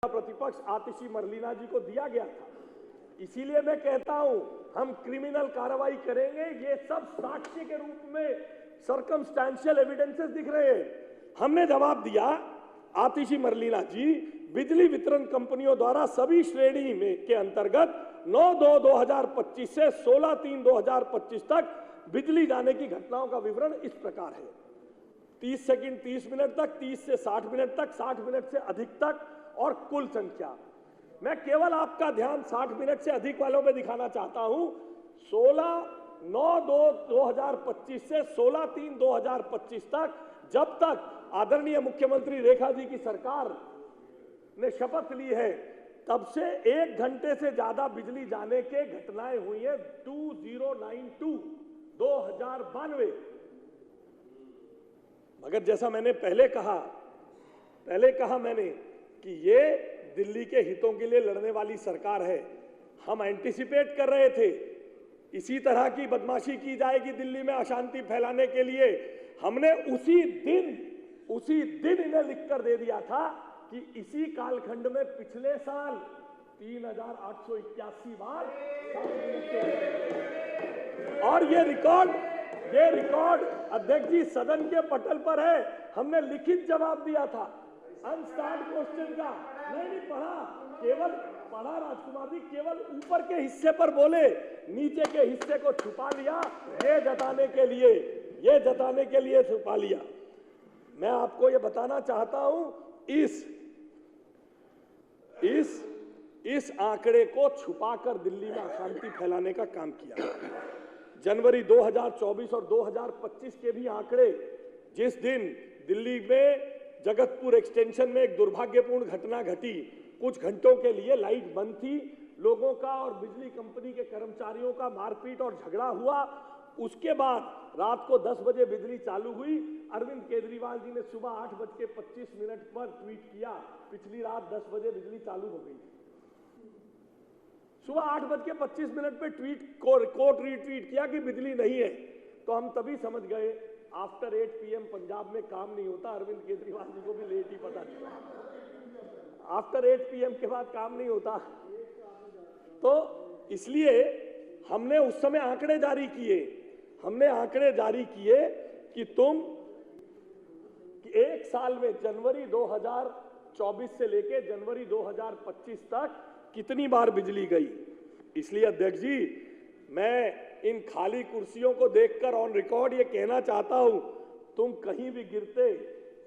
प्रतिपक्ष आतिशी मरलीना जी को दिया गया था। इसीलिए मैं कहता हूं हम क्रिमिनल कार्रवाई करेंगे। ये सब साक्ष्य के रूप में सर्कमस्टेंशियल एविडेंसेस दिख रहे हैं। हमने जवाब दिया, आतिशी मरलीना जी, बिजली वितरण कंपनियों द्वारा सभी श्रेणी में के अंतर्गत 9/2/2025 से 16/3/2025 तक बिजली जाने की घटनाओं का विवरण इस प्रकार है। 30 सेकंड 30 मिनट तक, 30 से 60 मिनट तक, 60 मिनट से अधिक तक और कुल संख्या। मैं केवल आपका ध्यान 60 मिनट से अधिक वालों पे दिखाना चाहता हूं। 16/9/2025 से 16/3/2025 तक, जब तक आदरणीय मुख्यमंत्री रेखा जी की सरकार ने शपथ ली है, तब से 1 घंटे से ज्यादा बिजली जाने के घटनाएं हुई है। 2092 मगर जैसा मैंने पहले कहा मैंने कि ये दिल्ली के हितों के लिए लड़ने वाली सरकार है। हम एंटीसिपेट कर रहे थे इसी तरह की बदमाशी की जाएगी दिल्ली में अशांति फैलाने के लिए। हमने उसी दिन इन्हें लिखकर दे दिया था कि इसी कालखंड में पिछले साल 3881 बार, और ये रिकॉर्ड अध्यक्ष जी सदन के पटल पर है। हमने लिखित जवाब दिया था अनस्टार्ड क्वेश्चन का। नहीं पढ़ा राजकुमार जी, केवल ऊपर के हिस्से पर बोले, नीचे के हिस्से को छुपा लिया। ये जताने के लिए छुपा लिया। मैं आपको ये बताना चाहता हूं, इस आंकड़े को छुपाकर दिल्ली में अशांति फैलाने का काम किया। जनवरी 2024 और 2025 के भी आंकड़े, जिस दिन दिल्ली में जगतपुर एक्सटेंशन में एक दुर्भाग्यपूर्ण घटना घटी, कुछ घंटों के लिए लाइट बंद थी, लोगों का और बिजली कंपनी के कर्मचारियों का मारपीट और झगड़ा हुआ। उसके बाद रात को 10 बजे बिजली चालू हुई। अरविंद केजरीवाल जी ने सुबह 8:25 पर ट्वीट किया, पिछली रात 10 बजे बिजली चालू हो गई। सुबह 8:25 पे कोर्ट रीट्वीट किया कि बिजली नहीं है। तो हम तभी समझ गए आफ्टर 8 PM पंजाब में काम नहीं होता। अरविंद केजरीवाल जी को भी लेट ही पता चला, आफ्टर 8 PM के बाद काम नहीं होता। तो इसलिए हमने उस समय आंकड़े जारी किए कि तुम एक साल में जनवरी 2024 से लेकर जनवरी 2025 तक कितनी बार बिजली गई। इसलिए अध्यक्ष जी, मैं इन खाली कुर्सियों को देखकर ऑन रिकॉर्ड ये कहना चाहता हूं, तुम कहीं भी गिरते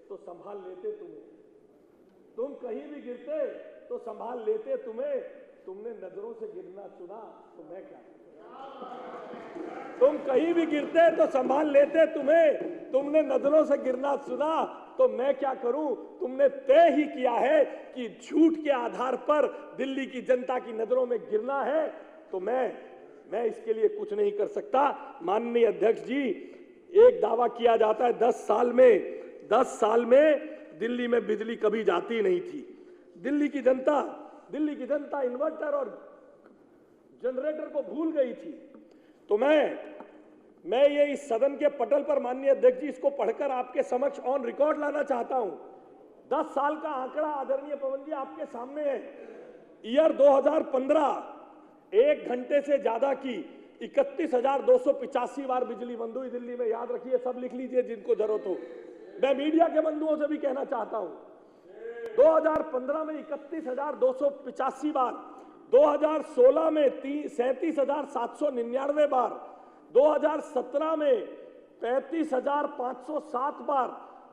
तो संभाल लेते तुम्हें। तुमने नजरों से गिरना चुना तो मैं क्या करूं। तुम कहीं भी गिरते तो संभाल लेते तुम्हें, तुमने नजरों से गिरना चुना तो मैं क्या करूं। तुमने तय ही किया है कि झूठ के आधार पर दिल्ली की जनता की नजरों में गिरना है, तो मैं इसके लिए कुछ नहीं कर सकता। माननीय अध्यक्ष जी, एक दावा किया जाता है 10 साल में दिल्ली में बिजली कभी जाती नहीं थी। दिल्ली की जनता इन्वर्टर और जनरेटर को भूल गई थी। तो मैं ये इस सदन के पटल पर माननीय अध्यक्ष जी इसको पढ़कर आपके समक्ष ऑन रिकॉर्ड लाना चाहता हूं। 10 साल का आंकड़ा आदरणीय पवन जी आपके सामने है। ईयर 2015, 1 घंटे से ज्यादा की 31,285 बार बिजली बंद हुई दिल्ली में। याद रखिए, सब लिख लीजिए जिनको जरूरत हो। मैं मीडिया के बंधुओं से भी कहना चाहता हूं, 2015 में 31,285 बार, 2016 में 37,799 बार, 2017 में 35,507 बार,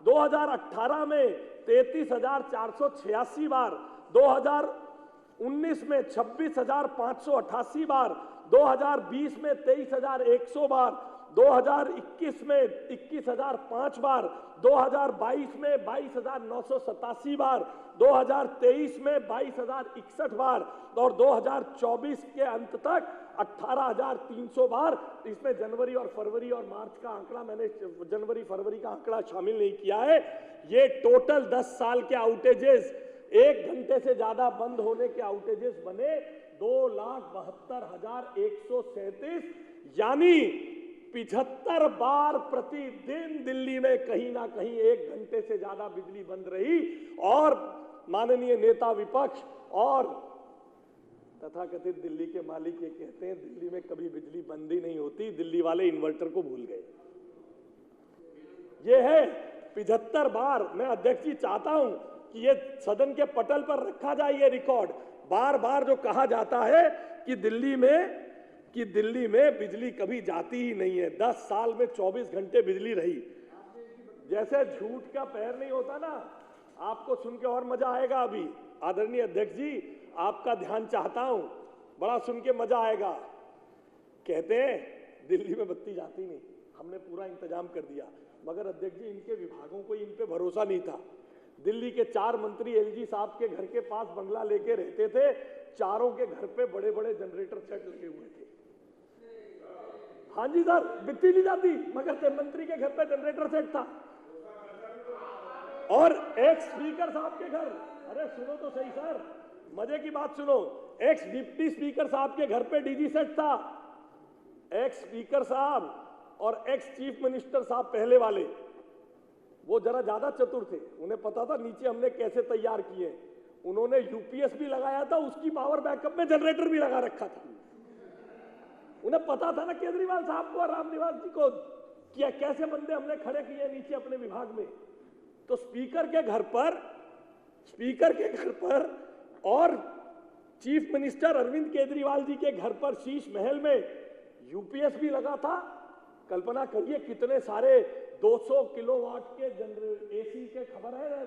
2018 में 33,486 बार, 2019 में 26,588 बार, 2020 में 23,100 बार, 2021 में 21,005 बार, 2022 में 22,987 बार, 2023 में 22,061 बार और 2024 के अंत तक 18,300 बार। इसमें जनवरी और फरवरी और मार्च का आंकड़ा, मैंने जनवरी फरवरी का आंकड़ा शामिल नहीं किया है। ये टोटल 10 साल के आउटेजेस, 1 घंटे से ज्यादा बंद होने के आउटेजेस बने 2,72,137, यानी 75 बार प्रतिदिन दिल्ली में कहीं ना कहीं 1 घंटे से ज्यादा बिजली बंद रही। और माननीय नेता विपक्ष और तथाकथित दिल्ली के मालिक ये कहते हैं दिल्ली में कभी बिजली बंद ही नहीं होती, दिल्ली वाले इन्वर्टर को भूल गए। ये है 75 बार। मैं अध्यक्ष जी चाहता हूं कि ये सदन के पटल पर रखा जाए ये रिकॉर्ड। बार बार जो कहा जाता है कि दिल्ली में बिजली कभी जाती ही नहीं है। 10 साल में 24 घंटे बिजली रही। जैसे झूठ का पैर नहीं होता ना, आपको सुन के और मजा आएगा। अभी आदरणीय अध्यक्ष जी आपका ध्यान चाहता हूं, बड़ा सुन के मजा आएगा। कहते हैं दिल्ली में बत्ती जाती नहीं, हमने पूरा इंतजाम कर दिया। मगर अध्यक्ष जी इनके विभागों को इन पे भरोसा नहीं था। दिल्ली के 4 मंत्री एलजी साहब के घर के पास बंगला लेके रहते थे, चारों के घर पे बड़े बड़े जनरेटर सेट लगे हुए थे। हाँ जी सर, बत्ती नहीं जाती मगर मंत्री के घर पे जनरेटर सेट था। और एक्स स्पीकर साहब के घर, अरे सुनो तो सही सर, मजे की बात सुनो, एक्स डिप्टी स्पीकर साहब के घर पे डीजी सेट था। एक्स स्पीकर साहब और एक्स चीफ मिनिस्टर साहब पहले वाले, वो जरा ज्यादा चतुर थे, उन्हें पता था नीचे हमने कैसे तैयार किए। उन्होंने यूपीएस भी लगाया था, उसकी पावर बैकअप में जनरेटर भी लगा रखा था। उन्हें पता था ना केजरीवाल साहब को और रामनिवास जी को कि कैसे बंदे हमने खड़े किए नीचे अपने विभाग में। तो स्पीकर के घर पर और चीफ मिनिस्टर अरविंद केजरीवाल जी के घर पर शीश महल में यूपीएस भी लगा था। कल्पना करिए कितने सारे 200 किलोवाट के एसी के खबर है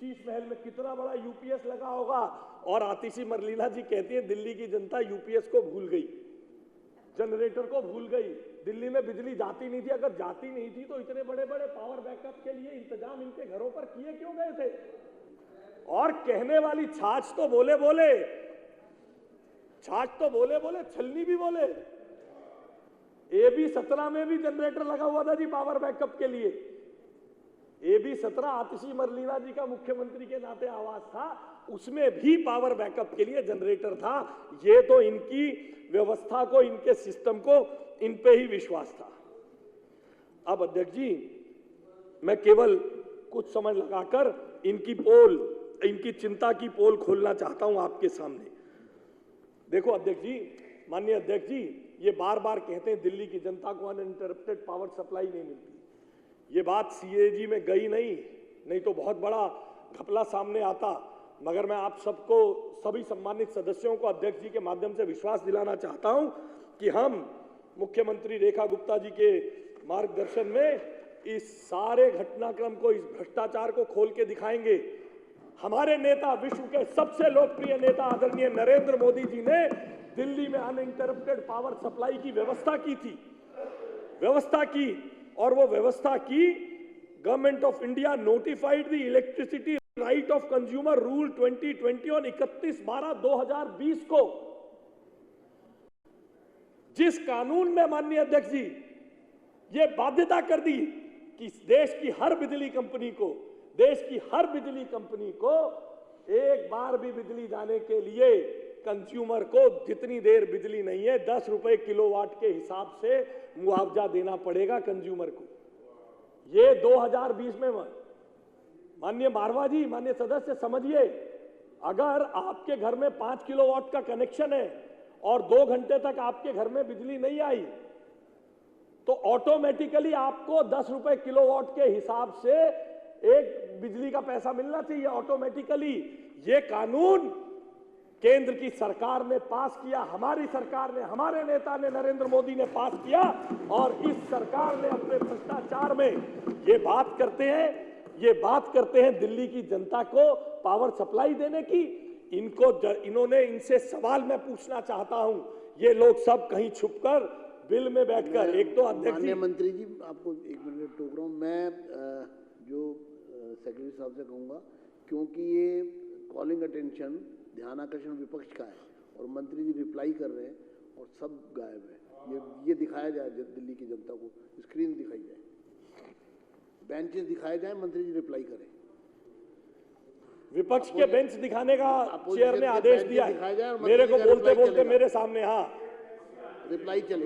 शीश महल में, कितना बड़ा यूपीएस लगा होगा। और आतिशी मरलीना जी कहती है दिल्ली की जनता यूपीएस को भूल गई, जनरेटर को भूल गई। दिल्ली में बिजली जाती नहीं थी। अगर जाती नहीं थी तो इतने बड़े बड़े पावर बैकअप के लिए इंतजाम इनके घरों पर किए क्यों गए थे? और कहने वाली छाछ तो बोले छलनी भी बोले। AB 17 में भी जनरेटर लगा हुआ था जी पावर बैकअप के लिए। AB 17 आतिशी मरलीना जी का मुख्यमंत्री के नाते आवाज था, उसमें भी पावर बैकअप के लिए जनरेटर था। ये तो इनकी व्यवस्था को, इनके सिस्टम को, इन पे ही विश्वास था। अब अध्यक्ष जी मैं केवल कुछ समय लगाकर इनकी चिंता की पोल खोलना चाहता हूं आपके सामने। देखो अध्यक्ष जी, माननीय अध्यक्ष जी, ये बार बार कहते हैं दिल्ली की जनता को अनइंटरप्टेड पावर सप्लाई नहीं मिलती। ये बात CAG में गई नहीं तो बहुत बड़ा घपला सामने आता। मगर मैं आप सबको, सभी सम्मानित सदस्यों को अध्यक्ष जी के माध्यम से विश्वास दिलाना चाहता हूं कि हम मुख्यमंत्री रेखा गुप्ता जी के मार्गदर्शन में इस सारे घटनाक्रम को, इस भ्रष्टाचार को खोल के दिखाएंगे। हमारे नेता, विश्व के सबसे लोकप्रिय नेता आदरणीय नरेंद्र मोदी जी ने दिल्ली में अनइंटरप्टेड पावर सप्लाई की व्यवस्था की और वो व्यवस्था की। Government of India notified the electricity right of consumer rule 2020 on 31/12/2020 को, जिस कानून में माननीय अध्यक्ष जी ये बाध्यता कर दी कि देश की हर बिजली कंपनी को एक बार भी बिजली जाने के लिए कंज्यूमर को जितनी देर बिजली नहीं है 10 रुपए किलोवाट के हिसाब से मुआवजा देना पड़ेगा कंज्यूमर को। ये 2020 में माननीय मारवा जी, माननीय सदस्य समझिए, अगर आपके घर में 5 किलोवाट का कनेक्शन है और 2 घंटे तक आपके घर में बिजली नहीं आई तो ऑटोमेटिकली आपको 10 रुपए किलोवाट के हिसाब से एक बिजली का पैसा मिलना चाहिए ऑटोमेटिकली। ये कानून केंद्र की सरकार ने पास किया, हमारी सरकार ने, हमारे नेता ने, नरेंद्र मोदी ने पास किया। और इस सरकार ने अपने भ्रष्टाचार में ये बात करते हैं दिल्ली की जनता को पावर सप्लाई देने की। इन्होंने इनसे सवाल मैं पूछना चाहता हूं, ये लोग सब कहीं छुपकर बिल में बैठकर, एक तो अध्यक्ष जी, मंत्री जी आपको 1 मिनट टोक रहा हूं मैं, जो सेक्रेटरी साहब से कहूंगा, क्योंकि ये कॉलिंग अटेंशन, ध्यान आकर्षण विपक्ष का है और मंत्री जी रिप्लाई कर रहे हैं और सब गायब है। ये दिखाया जाए दिल्ली की जनता को, स्क्रीन दिखाई जाए, बेंचेस दिखाए जाए, मंत्री जी रिप्लाई करें। विपक्ष के बेंच दिखाने का चेयर ने आदेश दिया है, मेरे को बोलते बोलते मेरे सामने। हाँ, रिप्लाई चले।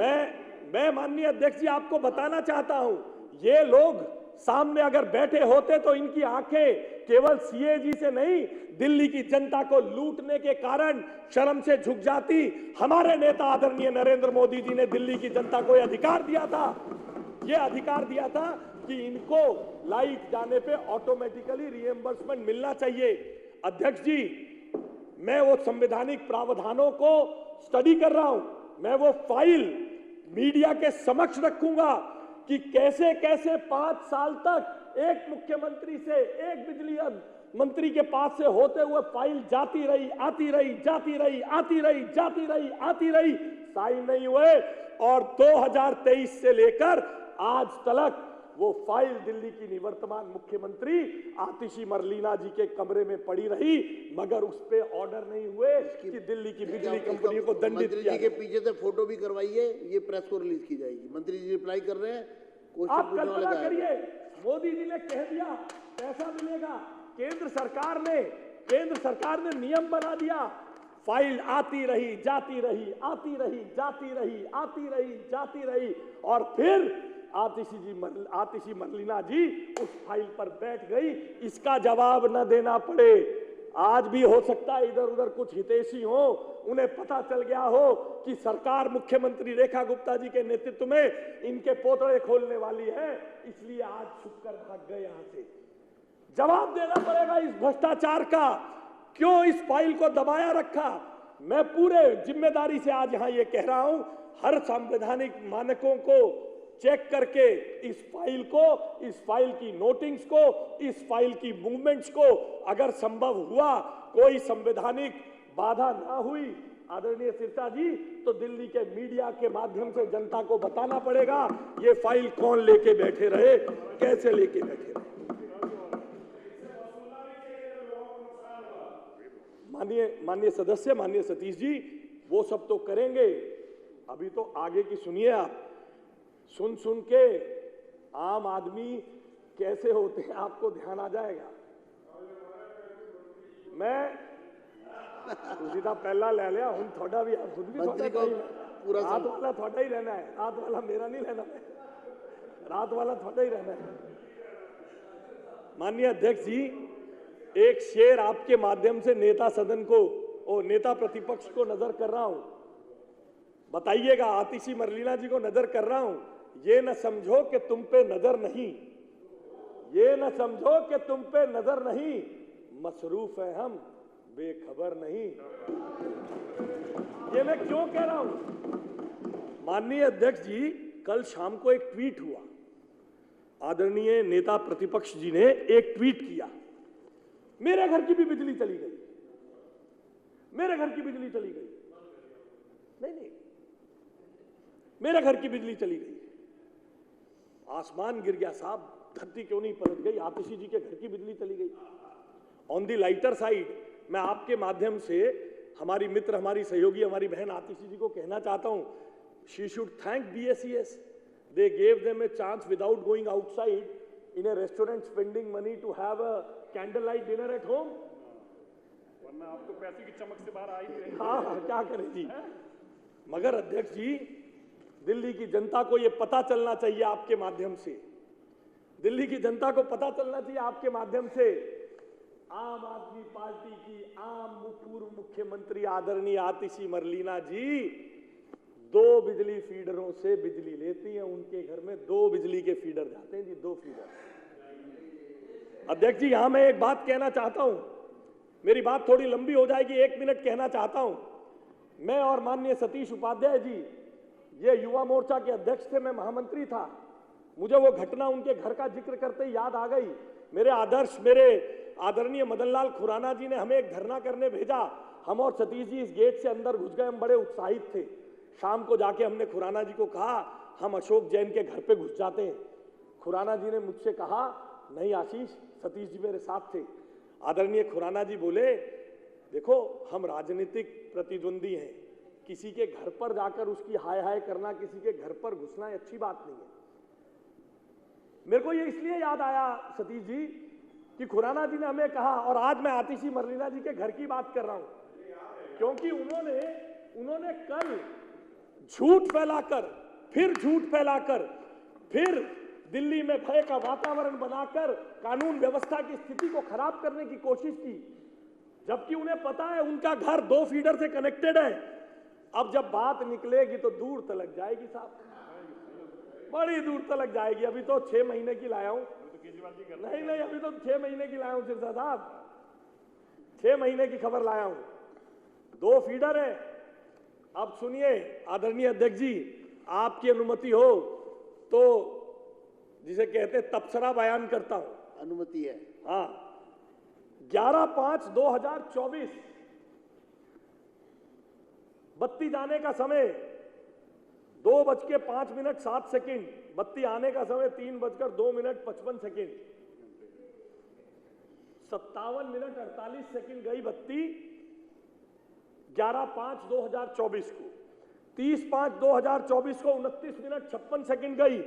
मैं माननीय अध्यक्ष जी आपको बताना चाहता हूं, ये लोग सामने अगर बैठे होते तो इनकी आंखें केवल सीएजी से नहीं, दिल्ली की जनता को लूटने के कारण शर्म से झुक जाती। हमारे नेता आदरणीय नरेंद्र मोदी जी ने दिल्ली की जनता को यह अधिकार दिया था, कि इनको लाइट जाने पे ऑटोमेटिकली रिएम्बर्समेंट मिलना चाहिए। अध्यक्ष जी, मैं वो संवैधानिक प्रावधानों को स्टडी कर रहा हूं, मैं वो फाइल मीडिया के समक्ष रखूंगा कि कैसे कैसे 5 साल तक एक मुख्यमंत्री से, एक बिजली मंत्री के पास से होते हुए फाइल जाती रही, आती रही, जाती रही, आती रही, जाती रही, आती रही, साइन नहीं हुए। और 2023 से लेकर आज तक वो फाइल दिल्ली की निवर्तमान मुख्यमंत्री आतिशी मरलीना जी के कमरे में पड़ी रही, मगर उस पे ऑर्डर नहीं हुए कि दिल्ली की बिजली कंपनियों को दंडित किया। मंत्री जी के पीछे से फोटो भी करवाइए, ये प्रेस को रिलीज की जाएगी। मंत्री जी रिप्लाई कर रहे हैं, आप कल्पना करिए, मोदी जी ने कह दिया पैसा मिलेगा, केंद्र सरकार ने नियम बना दिया, फाइल आती रही, जाती रही, आती रही, जाती रही, आती रही, जाती रही, और फिर आतिशी मरलीना जी उस फाइल पर बैठ गई। इसका जवाब न देना पड़े। आज भी हो सकता है इधर उधर कुछ हितैषी हो, उन्हें पता चल गया हो कि सरकार मुख्यमंत्री रेखा गुप्ता जी के नेतृत्व में इनके पोतड़े खोलने वाली है, इसलिए आज छुपकर भाग गए यहां से। जवाब देना पड़ेगा इस भ्रष्टाचार का, क्यों इस फाइल को दबाया रखा। मैं पूरे जिम्मेदारी से आज यहां ये कह रहा हूं, हर संवैधानिक मानकों को चेक करके इस फाइल की नोटिंग्स को, इस फाइल की मूवमेंट्स को अगर संभव हुआ, कोई संवैधानिक बाधा ना हुई आदरणीय सिरसा जी, तो दिल्ली के मीडिया के माध्यम से जनता को बताना पड़ेगा ये फाइल कौन लेके बैठे रहे, कैसे लेके बैठे रहे। माननीय सदस्य, माननीय सतीश जी, वो सब तो करेंगे, अभी तो आगे की सुनिए आप। सुन के आम आदमी कैसे होते हैं आपको ध्यान आ जाएगा। मैं सीधा पहला ले लिया हूं, थोड़ा भी खुद भी पूरा रात वाला थोड़ा ही रहना है, रात वाला मेरा नहीं रहना है, रात वाला थोड़ा ही रहना है। माननीय अध्यक्ष जी, एक शेर आपके माध्यम से नेता सदन को और नेता प्रतिपक्ष को नजर कर रहा हूं, बताइएगा। आतिशी मरलीना जी को नजर कर रहा हूं, ये न समझो कि तुम पे नजर नहीं, ये न समझो कि तुम पे नजर नहीं, मसरूफ है हम, बेखबर नहीं। ये मैं क्यों कह रहा हूं। माननीय अध्यक्ष जी, कल शाम को एक ट्वीट हुआ, आदरणीय नेता प्रतिपक्ष जी ने एक ट्वीट किया, मेरे घर की भी बिजली चली गई, मेरे घर की बिजली चली गई, नहीं, मेरे घर की बिजली चली गई। आसमान गिर गया साहब, धरती क्यों नहीं पलट गई, आतिशी जी के घर की बिजली चली गई। ऑन दी लाइटर साइड, मैं आपके माध्यम से हमारी मित्र, हमारी सहयोगी, हमारी बहन आतिशी जी को कहना चाहता हूं, she should thank BSES, they gave them a chance without going outside in a restaurant spending money to have a candle light dinner at home. वरना आप तो पैसे की चमक से बाहर आ ही नहीं रहे। हाँ, क्या करें जी। मगर अध्यक्ष जी, दिल्ली की जनता को यह पता चलना चाहिए आपके माध्यम से, दिल्ली की जनता को पता चलना चाहिए आपके माध्यम से, आम आदमी पार्टी की पूर्व मुख्यमंत्री आदरणीय आतिशी मरलीना जी 2 बिजली फीडरों से बिजली लेती हैं, उनके घर में 2 बिजली के फीडर जाते हैं जी, 2 फीडर। अध्यक्ष जी, यहां मैं एक बात कहना चाहता हूं, मेरी बात थोड़ी लंबी हो जाएगी, 1 मिनट कहना चाहता हूं। मैं और माननीय सतीश उपाध्याय जी, ये युवा मोर्चा के अध्यक्ष थे, मैं महामंत्री था, मुझे वो घटना उनके घर का जिक्र करते ही याद आ गई। मेरे आदरणीय मदन लाल खुराना जी ने हमें एक धरना करने भेजा, हम और सतीश जी इस गेट से अंदर घुस गए, हम बड़े उत्साहित थे। शाम को जाके हमने खुराना जी को कहा हम अशोक जैन के घर पे घुस जाते हैं। खुराना जी ने मुझसे कहा नहीं आशीष, सतीश जी मेरे साथ थे। आदरणीय खुराना जी बोले देखो हम राजनीतिक प्रतिद्वंदी हैं, किसी के घर पर जाकर उसकी हाय हाय करना, किसी के घर पर घुसना अच्छी बात नहीं है। मेरे को ये इसलिए याद आया सतीश जी कि खुराना जी ने हमें कहा, और आज मैं आतिशी मरलीना जी के घर की बात कर रहा हूं, क्योंकि उन्होंने कल झूठ फैलाकर, फिर दिल्ली में भय का वातावरण बनाकर कानून व्यवस्था की स्थिति को खराब करने की कोशिश की, जबकि उन्हें पता है उनका घर 2 फीडर से कनेक्टेड है। अब जब बात निकलेगी तो दूर तलक जाएगी साहब, बड़ी दूर तलक जाएगी। अभी तो 6 महीने की लाया हूं, नहीं अभी तो 6 महीने की लाया हूं सिरसा साहब, 6 महीने की खबर लाया हूं। 2 फीडर है। अब सुनिए आदरणीय अध्यक्ष जी, आपकी अनुमति हो तो जिसे कहते हैं तबसरा बयान करता हूं। अनुमति है। हाँ, 11/5/2024 बत्ती जाने का समय 2:05:07, बत्ती आने का समय 3:02:55, 57:48 गई बत्ती 11/5/2024 को। 30/5/2024 को 29:56 गई।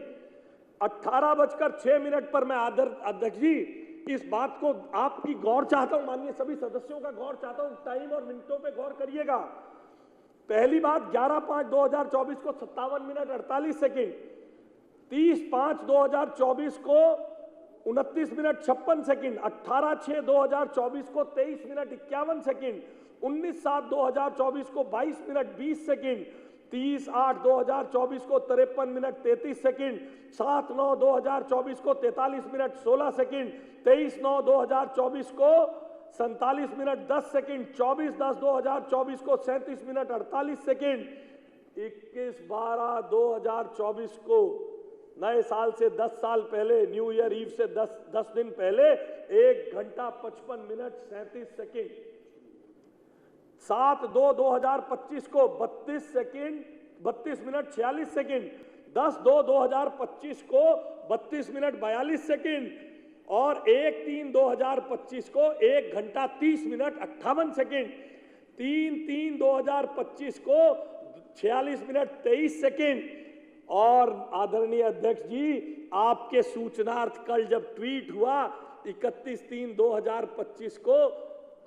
18:06 पर मैं अध्यक्ष जी इस बात को आपकी गौर चाहता हूं, माननीय सभी सदस्यों का गौर चाहता हूं, टाइम और मिनटों पे गौर करिएगा। पहली बात 11/5/2024 को 57:48, 30/5/2024 को 29:56, 18/6/2024 को 23:51, 19/7/2024 को 22:20, 30/8/2024 को 53:33, 7/9/2024 को 43:16, 23/9/2024 को 47:10, 24/10/2024 को 37:48, 21/12/2024 को नए साल से 10 साल पहले, न्यू ईयर ईव से 10 दिन पहले 1 घंटा 55 मिनट 37 सेकेंड। 7/2/2025 को 32 मिनट 46 सेकेंड, 10/2/2025 को 32 मिनट 42 सेकेंड और 1/3/2025 को 1 घंटा 30 मिनट 58 सेकेंड, 3/3/2025 को 46 मिनट 23 सेकेंड। और आदरणीय अध्यक्ष जी, आपके सूचनार्थ कल जब ट्वीट हुआ 31/3/2025 को,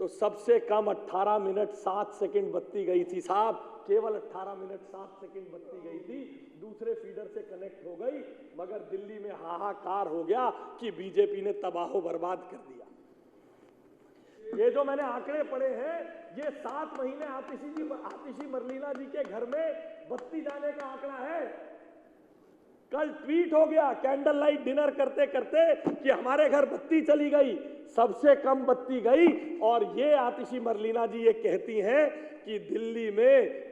तो सबसे कम 18 मिनट 7 सेकेंड बत्ती गई थी साहब, केवल 18 मिनट 7 सेकेंड बत्ती गई थी, दूसरे फीडर से कनेक्ट हो गई। मगर दिल्ली में हाहाकार हो गया कि बीजेपी ने तबाहो बर्बाद कर दिया। ये जो मैंने आंकड़े पढ़े हैं, ये 7 महीने आतिशी मरलीना जी के घर में बत्ती जाने का आंकड़ा है। कल ट्वीट हो गया कैंडल लाइट डिनर करते करते कि हमारे घर बत्ती चली गई, सबसे कम बत्ती गई। और ये आतिशी मरलीना जी ये कहती हैं कि दिल्ली में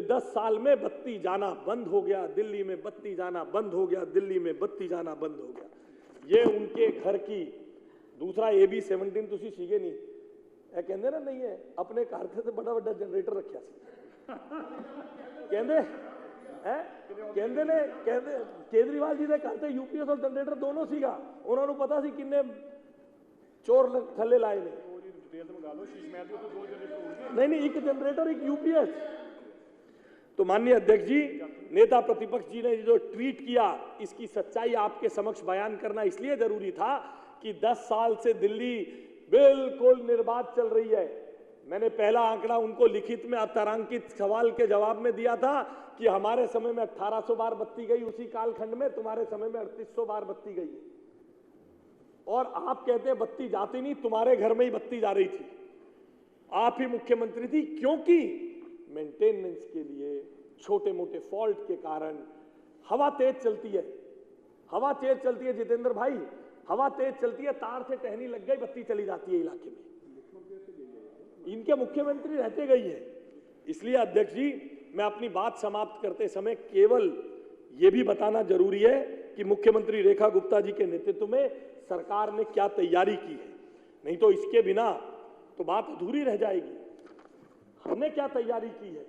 10 साल में बत्ती जाना बंद हो गया, दिल्ली में बत्ती जाना बंद हो गया, दिल्ली में बत्ती जाना बंद हो गया। ये उनके घर की। दूसरा AB17 तुसी सीगे नहीं ए कहंदे ना, नहीं है अपने घर से बड़ा बड़ा जनरेटर रखा कहंदे ने केजरीवाल जी ने घर से UPS और जनरेटर दोनों सीगा, उन्होंने पता सी किन्ने चोर थले लाए ने। नहीं एक जनरेटर एक UPS। तो माननीय अध्यक्ष जी, नेता प्रतिपक्ष जी ने जो ट्वीट किया, इसकी सच्चाई आपके समक्ष बयान करना इसलिए जरूरी था कि 10 साल से दिल्ली बिल्कुल निर्बाध चल रही है। मैंने पहला आंकड़ा उनको लिखित में अतारांकित सवाल के जवाब में दिया था कि हमारे समय में 1800 बार बत्ती गई उसी कालखंड में, तुम्हारे समय में 3800 बार बत्ती गई। और आप कहते हैं बत्ती जाती नहीं, तुम्हारे घर में ही बत्ती जा रही थी, आप ही मुख्यमंत्री थी, क्योंकि मेंटेनेंस के लिए छोटे मोटे फॉल्ट के कारण हवा तेज चलती है। हवा तेज चलती है जितेंद्र भाई, हवा तेज चलती है, तार से टहनी लग गई, बत्ती चली जाती है इलाके में। इनके मुख्यमंत्री रहते गई है। इसलिए अध्यक्ष जी, मैं अपनी बात समाप्त करते समय केवल यह भी बताना जरूरी है कि मुख्यमंत्री रेखा गुप्ता जी के नेतृत्व में सरकार ने क्या तैयारी की है, नहीं तो इसके बिना तो बात अधूरी रह जाएगी। हमने क्या तैयारी की है,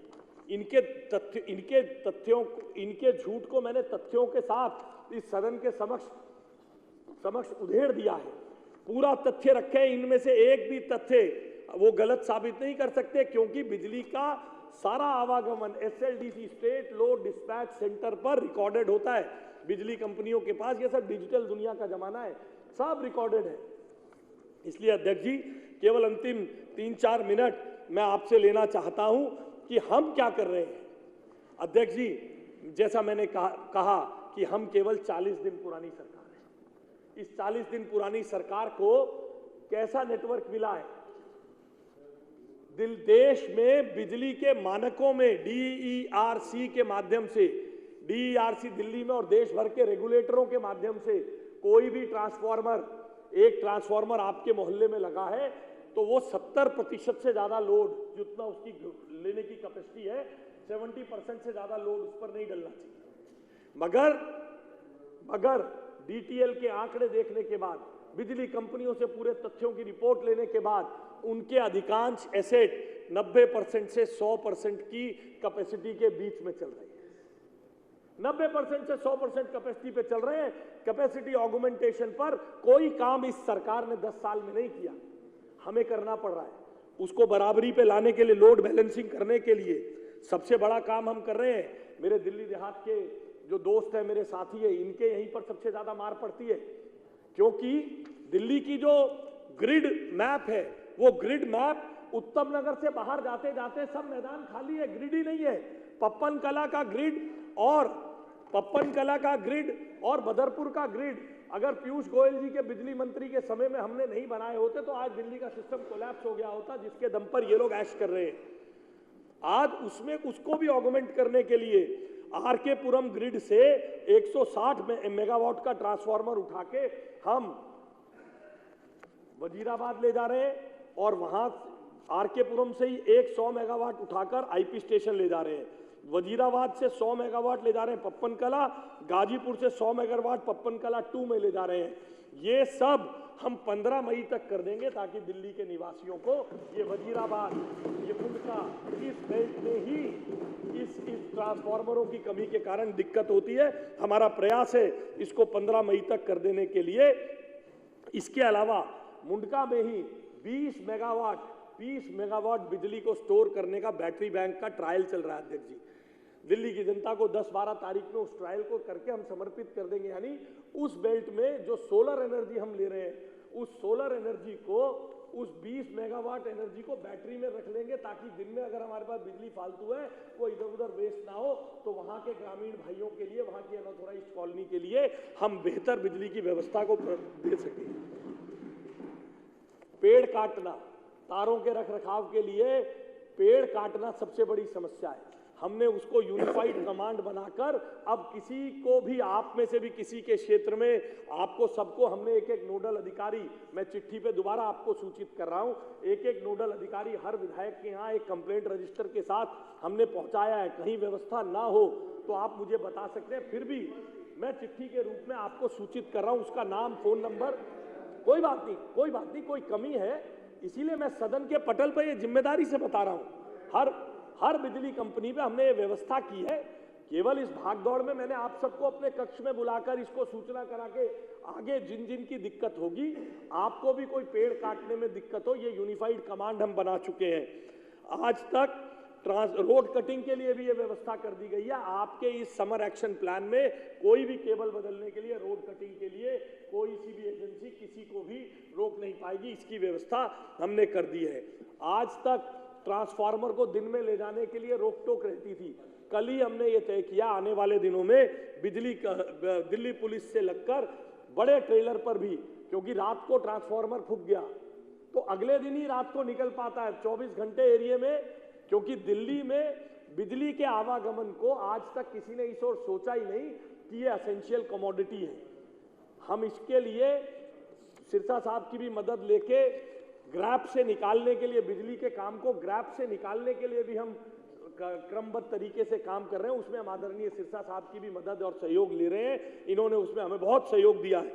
इनके झूठ को मैंने तथ्यों के साथ इस सदन के समक्ष उधेड़ दिया है। पूरा तथ्य रखे, इनमें से एक भी तथ्य वो गलत साबित नहीं कर सकते, क्योंकि बिजली का सारा आवागमन SLDC state load dispatch centre पर रिकॉर्डेड होता है। बिजली कंपनियों के पास ये सब डिजिटल दुनिया का जमाना है, सब रिकॉर्डेड है। इसलिए अध्यक्ष जी, केवल अंतिम 3-4 मिनट मैं आपसे लेना चाहता हूं कि हम क्या कर रहे हैं। अध्यक्ष जी, जैसा मैंने कहा कि हम केवल 40 दिन पुरानी सरकार है। इस 40 दिन पुरानी सरकार को कैसा नेटवर्क मिला है? देश में बिजली के मानकों में DERC के माध्यम से, DERC दिल्ली में और देश भर के रेगुलेटरों के माध्यम से कोई भी ट्रांसफार्मर, एक ट्रांसफार्मर आपके मोहल्ले में लगा है तो वो 70% से ज्यादा लोड, जितना उसकी लेने की कैपेसिटी है, 70% से ज्यादा लोड उस पर नहीं डलना चाहिए। मगर DTL के आंकड़े देखने के बाद, बिजली कंपनियों से पूरे तथ्यों की रिपोर्ट लेने के बाद, उनके अधिकांश एसेट 90% से 100% की कैपेसिटी के बीच में चल रहे हैं। 90% से 100% कैपेसिटी पे चल रहे हैं। कैपेसिटी ऑगमेंटेशन पर कोई काम इस सरकार ने 10 साल में नहीं किया, हमें करना पड़ रहा है। उसको बराबरी पे लाने के लिए, लोड बैलेंसिंग करने के लिए सबसे बड़ा काम हम कर रहे हैं। मेरे दिल्ली देहात के जो दोस्त हैं, मेरे साथी हैं, इनके यहीं पर सबसे ज्यादा मार पड़ती है, क्योंकि दिल्ली की जो ग्रिड मैप है, वो ग्रिड मैप उत्तम नगर से बाहर जाते जाते सब मैदान खाली है, ग्रिड ही नहीं है। पप्पन कला का ग्रिड और बदरपुर का ग्रिड अगर पीयूष गोयल जी के बिजली मंत्री के समय में हमने नहीं बनाए होते तो आज दिल्ली का सिस्टम कोलैप्स हो गया होता, जिसके दम पर ये लोग ऐश कर रहे हैं। आज उसको भी ऑगमेंट करने के लिए RK पुरम ग्रिड से 160 मेगावाट का ट्रांसफार्मर उठा के हम वजीराबाद ले जा रहे हैं, और वहां RK पुरम से ही 100 मेगावाट उठाकर IP स्टेशन ले जा रहे हैं। वजीराबाद से 100 मेगावाट ले जा रहे हैं पप्पन कला, गाजीपुर से 100 मेगावाट पप्पन कला 2 में ले जा रहे हैं। ये सब हम 15 मई तक कर देंगे, ताकि दिल्ली के निवासियों को ये वजीराबाद, ये मुंडका, इस बेल्ट में ही इस ट्रांसफार्मरों की कमी के कारण दिक्कत होती है। हमारा प्रयास है इसको 15 मई तक कर देने के लिए। इसके अलावा मुंडका में ही 20 मेगावाट बिजली को स्टोर करने का बैटरी बैंक का ट्रायल चल रहा है। अध्यक्ष जी, दिल्ली की जनता को 10-12 तारीख में उस ट्रायल को करके हम समर्पित कर देंगे। यानी उस बेल्ट में जो सोलर एनर्जी हम ले रहे हैं, उस सोलर एनर्जी को, उस 20 मेगावाट एनर्जी को बैटरी में रख लेंगे, ताकि दिन में अगर हमारे पास बिजली फालतू है, वो इधर उधर वेस्ट ना हो, तो वहां के ग्रामीण भाइयों के लिए, वहां की अनऑथोराइज्ड कॉलोनी के लिए हम बेहतर बिजली की व्यवस्था को दे सकें। पेड़ काटना, तारों के रखरखाव के लिए पेड़ काटना सबसे बड़ी समस्या है। हमने उसको यूनिफाइड कमांड बनाकर, अब किसी को भी, आप में से भी किसी के क्षेत्र में, आपको सबको हमने एक नोडल अधिकारी, मैं चिट्ठी पे दोबारा आपको सूचित कर रहा हूं, एक नोडल अधिकारी हर विधायक के यहाँ एक कंप्लेंट रजिस्टर के साथ हमने पहुंचाया है। कहीं व्यवस्था ना हो तो आप मुझे बता सकते हैं, फिर भी मैं चिट्ठी के रूप में आपको सूचित कर रहा हूं, उसका नाम, फोन नंबर, कोई बात नहीं, कोई कमी है, इसीलिए मैं सदन के पटल पर ये जिम्मेदारी से बता रहा हूं। हर बिजली कंपनी में हमने ये व्यवस्था की है। केवल इस भागदौड़ में मैंने आप सबको अपने कक्ष में बुलाकर इसको सूचना करा के, आगे जिन जिन की दिक्कत होगी, आपको भी कोई पेड़ काटने में दिक्कत हो, ये यूनिफाइड कमांड हम बना चुके हैं। आज तक रोड कटिंग के लिए भी ये व्यवस्था कर दी गई है। आपके इस समर एक्शन प्लान में कोई भी केबल बदलने के लिए, रोड कटिंग के लिए कोई सी भी एजेंसी किसी को भी रोक नहीं पाएगी, इसकी व्यवस्था हमने कर दी है। आज तक ट्रांसफार्मर को दिन में ले जाने के लिए रोक टोक रहती थी। कल ही हमने ये तय किया, आने वाले दिनों में दिल्ली पुलिस से लगकर बड़े ट्रेलर पर भी, क्योंकि रात को ट्रांसफार्मर फूक गया तो अगले दिन ही रात को निकल पाता है 24 घंटे एरिया में, क्योंकि दिल्ली में बिजली के आवागमन को आज तक किसी ने इस ओर सोचा ही नहीं कि ये एसेंशियल कमोडिटी है। हम इसके लिए सिरसा साहब की भी मदद लेके ग्रैप से निकालने के लिए, बिजली के काम को ग्रैप से निकालने के लिए भी हम क्रमबद्ध तरीके से काम कर रहे हैं। उसमें हम आदरणीय सिरसा साहब की भी मदद और सहयोग ले रहे हैं, इन्होंने उसमें हमें बहुत सहयोग दिया है।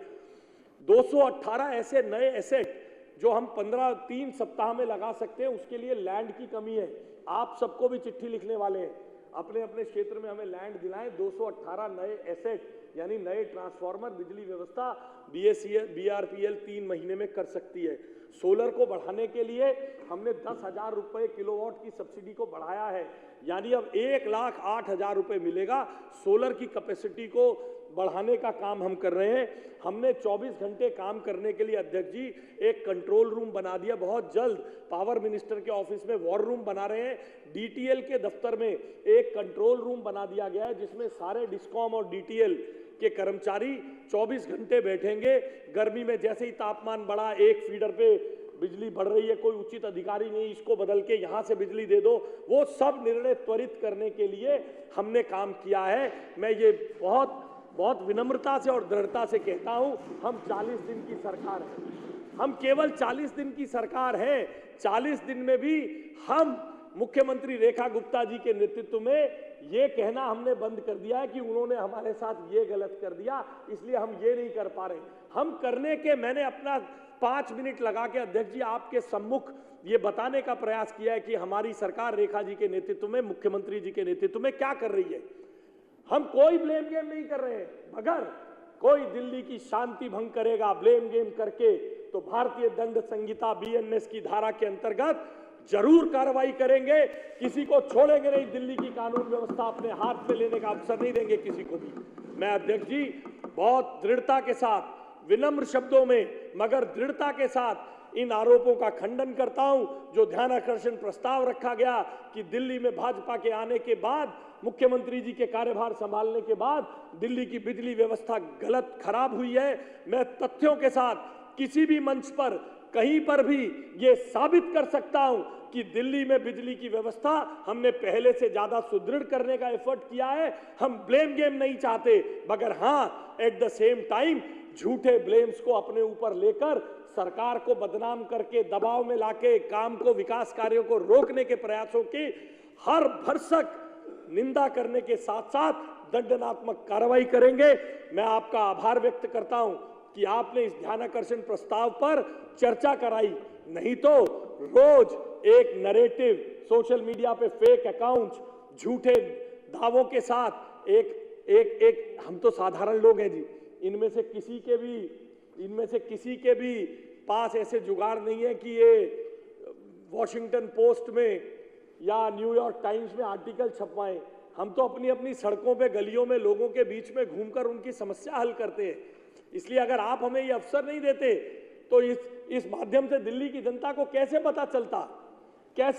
218 ऐसे नए एसेट जो हम 3 सप्ताह में लगा सकते हैं, उसके लिए लैंड की कमी है। आप सबको भी चिट्ठी लिखने वाले हैं, अपने अपने क्षेत्र में हमें लैंड दिलाएं। 218 नए एसेट यानी नए ट्रांसफार्मर, बिजली व्यवस्था BRPL 3 महीने में कर सकती है। सोलर को बढ़ाने के लिए हमने 10,000 रुपए किलोवाट की सब्सिडी को बढ़ाया है, यानी अब 1,08,000 रुपए मिलेगा। सोलर की कैपेसिटी को बढ़ाने का काम हम कर रहे हैं। हमने 24 घंटे काम करने के लिए अध्यक्ष जी एक कंट्रोल रूम बना दिया। बहुत जल्द पावर मिनिस्टर के ऑफिस में वॉर रूम बना रहे हैं। डीटीएल के दफ्तर में एक कंट्रोल रूम बना दिया गया है जिसमें सारे डिस्कॉम और डीटीएल के कर्मचारी 24 घंटे बैठेंगे। गर्मी में जैसे ही तापमान बढ़ा, एक फीडर पे बिजली बढ़ रही है, कोई उचित अधिकारी नहीं इसको बदल के यहां से बिजली दे दो, वो सब निर्णय त्वरित करने के लिए हमने काम किया है। मैं ये बहुत विनम्रता से और दृढ़ता से कहता हूं, हम 40 दिन की सरकार है, हम केवल 40 दिन की सरकार है। 40 दिन में भी हम मुख्यमंत्री रेखा गुप्ता जी के नेतृत्व में ये कहना हमने बंद कर दिया है कि उन्होंने हमारे साथ ये गलत कर दिया इसलिए हम ये नहीं कर पा रहे। हम करने के, मैंने अपना 5 मिनट लगा के अध्यक्ष जी आपके सम्मुख ये बताने का प्रयास किया है कि हमारी सरकार रेखा जी के नेतृत्व में, मुख्यमंत्री जी के नेतृत्व में क्या कर रही है। हम कोई ब्लेम गेम नहीं कर रहे हैं, मगर कोई दिल्ली की शांति भंग करेगा ब्लेम गेम करके तो भारतीय दंड संहिता बीएनएस की धारा के अंतर्गत जरूर कार्रवाई करेंगे। किसी को छोड़ेंगे नहीं, दिल्ली की कानून व्यवस्था अपने हाथ में लेने का अवसर नहीं देंगे किसी को भी। मैं अध्यक्ष जी बहुत दृढ़ता के साथ, विनम्र शब्दों में मगर दृढ़ता के साथ इन आरोपों का खंडन करता हूं। जो ध्यानाकर्षण प्रस्ताव रखा गया कि दिल्ली में भाजपा के आने के बाद, मुख्यमंत्री जी के कार्यभार संभालने के बाद दिल्ली की बिजली व्यवस्था गलत खराब हुई है, मैं तथ्यों के साथ किसी भी मंच पर कहीं पर भी ये साबित कर सकता हूं कि दिल्ली में बिजली की व्यवस्था हमने पहले से ज्यादा सुदृढ़ करने का एफर्ट किया है। हम ब्लेम गेम नहीं चाहते, मगर हां एट द सेम टाइम झूठे ब्लेम्स को अपने ऊपर लेकर सरकार को बदनाम करके दबाव में लाके काम को, विकास कार्यों को रोकने के प्रयासों की हर भरसक निंदा करने के साथ साथ दंडात्मक कार्रवाई करेंगे। मैं आपका आभार व्यक्त करता हूं कि आपने इस ध्यानाकर्षण प्रस्ताव पर चर्चा कराई, नहीं तो रोज एक नैरेटिव सोशल मीडिया पे फेक अकाउंट्स, झूठे दावों के साथ एक हम तो साधारण लोग हैं जी, इनमें से किसी के भी पास ऐसे जुगाड़ नहीं है कि ये वॉशिंगटन पोस्ट में या न्यूयॉर्क टाइम्स में आर्टिकल छपवाएं। हम तो अपनी अपनी सड़कों पे, गलियों में, लोगों के बीच में घूमकर उनकी समस्या हल करते हैं। इसलिए अगर आप हमें ये अवसर नहीं देते तो इस माध्यम से दिल्ली की जनता को कैसे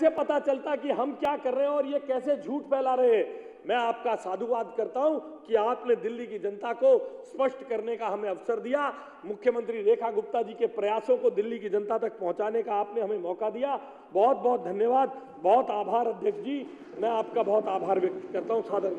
पता चलता कि हम क्या कर रहे हैं और ये कैसे झूठ फैला रहे हैं। मैं आपका साधुवाद करता हूं कि आपने दिल्ली की जनता को स्पष्ट करने का हमें अवसर दिया। मुख्यमंत्री रेखा गुप्ता जी के प्रयासों को दिल्ली की जनता तक पहुंचाने का आपने हमें मौका दिया। बहुत बहुत धन्यवाद, बहुत आभार अध्यक्ष जी, मैं आपका बहुत आभार व्यक्त करता हूं। सादर